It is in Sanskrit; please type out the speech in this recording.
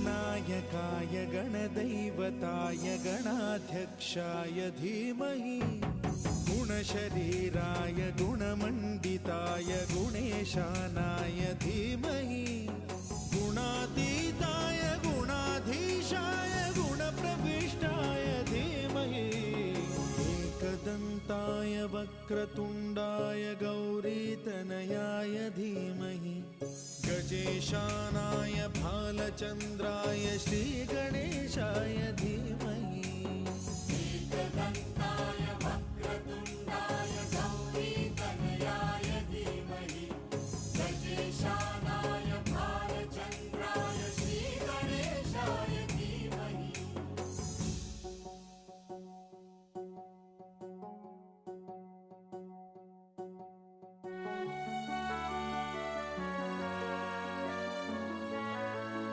गणनायकाय गणदैवताय गणाध्यक्षाय धीमहि गुणशरीराय गुणमण्डिताय गुणेशानाय धीमहि गुणातीताय गुणाधीशाय गुणप्रविष्टाय धीमहि एकदन्ताय वक्रतुण्डाय गौरीतनयाय धीमहि गजेशानाय भालचन्द्राय श्रीगणेशाय धीमहि